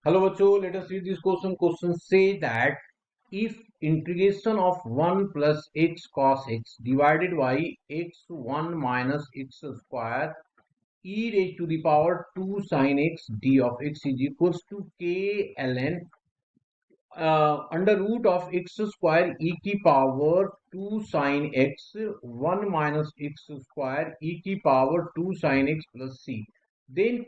Hello bachcho, let us read this question. Question say that if integration of 1 plus x cos x divided by x1 minus x square e raised to the power 2 sin x d of x is equals to k ln under root of x square e की power 2 sin x 1 minus x square e की power 2 sin x plus c then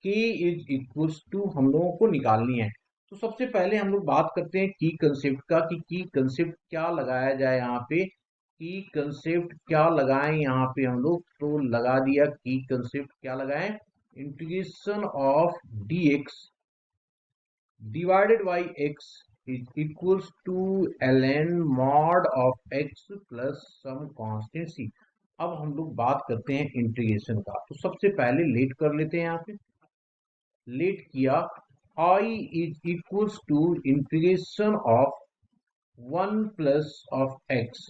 k is equals to हम लोगों को निकालनी है। तो सबसे पहले हम लोग बात करते हैं की कंसेप्ट का कि की कंसेप्ट क्या लगाया जाए। यहाँ पे की कंसेप्ट क्या लगाएं, यहाँ पे हम लोग तो लगा दिया की कंसेप्ट क्या लगाएं, integration of dx divided by x is equals to ln mod of x plus some constant c। अब हम लोग बात करते हैं इंटीग्रेशन का। तो सबसे पहले लेट कर लेते हैं। यहाँ पे लेट किया I is equals to integration of 1 plus of x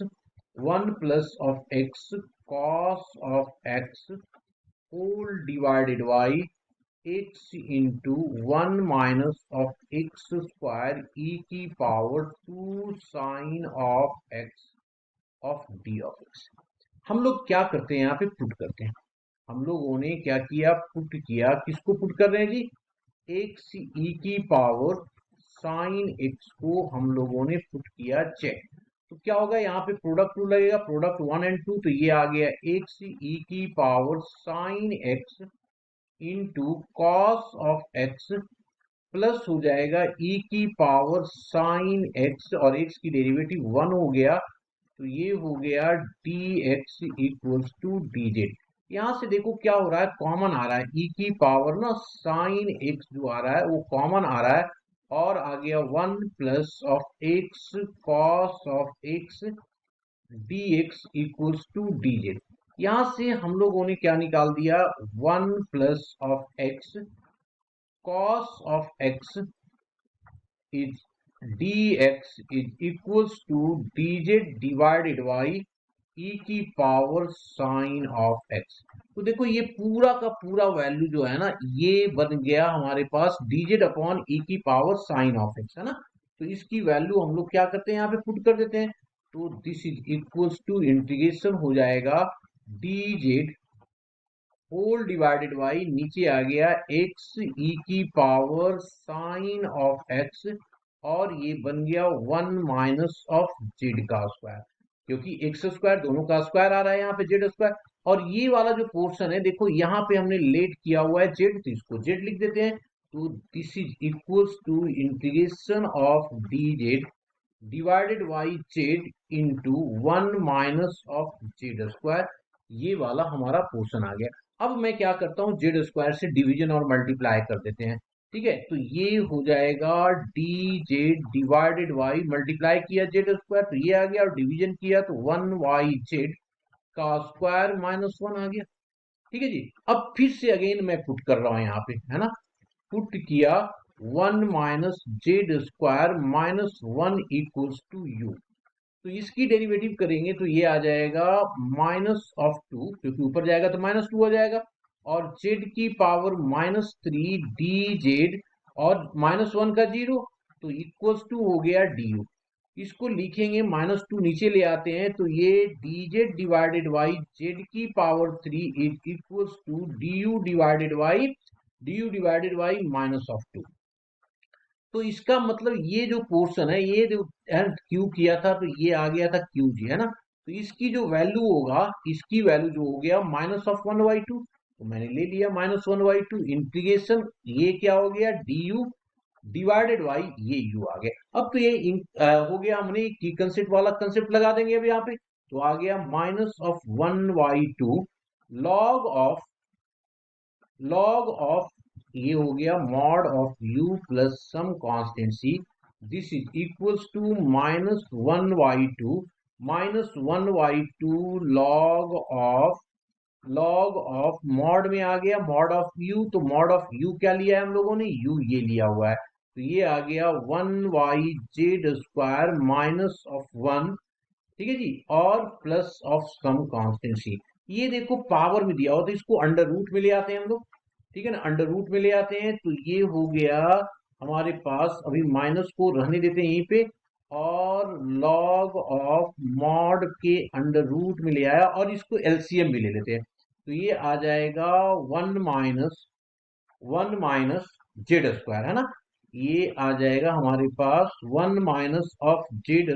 1 plus of x cos of x whole divided by x into 1 minus of x square e की power 2 sin of x of d of x। हम लोग क्या करते हैं, यहाँ पे put करते हैं। हम लोगों ने क्या किया, पुट किया। किसको पुट कर रहे हैं जी, x e की पावर sin x को हम लोगों ने पुट किया चेक। तो क्या होगा, यहाँ पे प्रोडक्ट रूल लगेगा, प्रोडक्ट 1 and 2। तो ये आ गया x e की power sin x into cos of x plus हो जाएगा e की पावर साइन एक्स और x की डेरिवेटिव 1 हो गया। तो ये हो गया dx इक्वल्स टू dz। यहां से देखो क्या हो रहा है, कॉमन आ रहा है e की पावर ना साइन x जो आ रहा है वो कॉमन आ रहा है और आ गया 1 plus of x cos of x dx equals to dz। यहां से हम लोगों ने क्या निकाल दिया, 1 plus of x cos of x is dx is equals to dz divided by e की पावर साइन ऑफ x। तो देखो ये पूरा का पूरा वैल्यू जो है ना, ये बन गया हमारे पास dz अपॉन e की पावर साइन ऑफ x है ना। तो इसकी वैल्यू हम लोग क्या करते हैं, यहाँ पे पुट कर देते हैं। तो this is equals to integration हो जाएगा dz होल डिवाइडेड बाई नीचे आ गया x e की पावर साइन ऑफ x और ये बन गया 1 माइनस ऑफ जेड का स्क्वायर, क्योंकि एक्स स्क्वायर दोनों का स्क्वायर आ रहा है यहाँ पे जेड स्क्वायर। और ये वाला जो पोर्शन है देखो यहाँ पे हमने लेट किया हुआ है जेड, तो इसको जेड लिख देते हैं। तो this is equals to integration of D Z divided by Z into 1 minus of Z square. ये वाला हमारा पोर्शन आ गया। अब मैं क्या करता हूँ, जेड स्क्वायर से डिवीजन और मल्टीप्लाई कर देते हैं। ठीक है, तो ये हो जाएगा D Z divided by multiply किया जेड स्क्वायर तो ये आ गया और डिवीजन किया तो 1 वाई जेड का स्क्वायर माइनस 1 आ गया। ठीक है जी। अब फिर से अगेन मैं पुट कर रहा हूँ यहाँ पे, है ना। पुट किया 1 माइनस Z square minus 1 equals to u. तो इसकी डेरिवेटिव करेंगे तो ये आ जाएगा माइनस ऑफ 2, क्योंकि ऊपर जाएगा तो माइनस 2 आ जाएगा और जेड की पावर माइनस 3 डी जेड और माइनस 1 का 0 तो इक्वल्स टू हो गया डी यू। इसको लिखेंगे माइनस 2 नीचे ले आते हैं तो ये d Z divided by z की power 3 is equals to d u divided by minus of 2। तो इसका मतलब ये जो पोर्शन है ये जो क्यू किया था तो ये आ गया था क्यू जी, है ना। तो इसकी जो वैल्यू होगा, इसकी वैल्यू जो हो गया माइनस ऑफ 1/2। तो मैंने ले लिया -1/2 इंटीग्रेशन, ये क्या हो गया डी यू डिवाइडेड बाई ये यू आ गया। अब तो ये हो गया, हमने की कंसेप्ट वाला कंसेप्ट लगा देंगे अब यहाँ पे। तो आ गया -1/2 लॉग ऑफ ये हो गया mod of u plus some constant c। This is equals to -1/2 log of mod में आ गया मॉड ऑफ u। तो मॉड ऑफ u क्या लिया है हम लोगों ने, u ये लिया हुआ है तो ये आ गया 1/z² माइनस ऑफ 1। ठीक है जी, और plus of some constant c। ये देखो पावर में दिया हो तो इसको अंडर रूट में ले आते हैं हम लोग। ठीक है ना, अंडर रूट में ले आते हैं तो ये हो गया हमारे पास अभी माइनस को रहने देते हैं यहीं पे, और लॉग ऑफ मॉड के अंडर रूट में ले आया और इसको एलसीएम भी ले लेते हैं, तो ये आ जाएगा वन माइनस जेड स्क्वायर, है ना। ये आ जाएगा हमारे पास one minus Z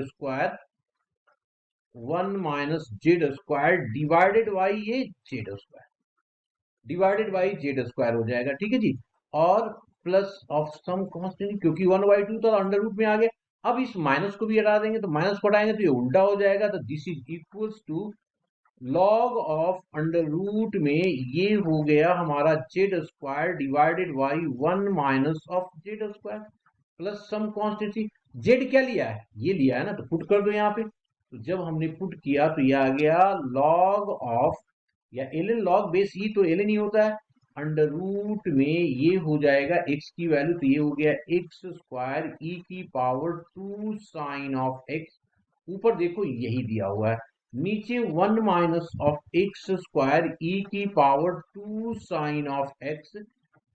square divided by ये z square, divided by z square हो जाएगा, ठीक है जी। और प्लस ऑफ सम कांस्टेंट, क्योंकि 1/2 तो अंडर रूट में आ गया। अब इस माइनस को भी हटा देंगे, तो माइनस को हटाएंगे तो ये उल्टा हो जाएगा, तो this is equals to log of under root में ये हो गया हमारा Z square divided by one minus of Z square plus some constant. Z क्या लिया है, ये लिया है ना, तो पुट कर दो यहाँ पे। तो जब हमने पुट किया तो ये आ गया लॉग ऑफ, या एल एन लॉग बेस ई, तो एल एन ही होता है, अंडर रूट में ये हो जाएगा एक्स की वैल्यू, तो ये हो गया एक्स स्क्वायर ई की पावर 2 साइन ऑफ एक्स। ऊपर देखो यही दिया हुआ है, नीचे one minus of x square e की power 2 sine of x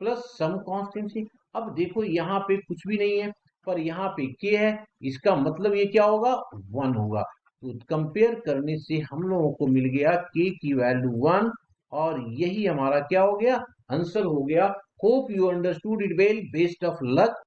plus some constancy. अब देखो यहाँ पे कुछ भी नहीं है, पर यहाँ पे के है, इसका मतलब ये क्या होगा, 1 होगा। तो कंपेयर करने से हम लोगों को मिल गया के की वैल्यू 1, और यही हमारा क्या हो गया, आंसर हो गया। Hope you understood it well, best of luck.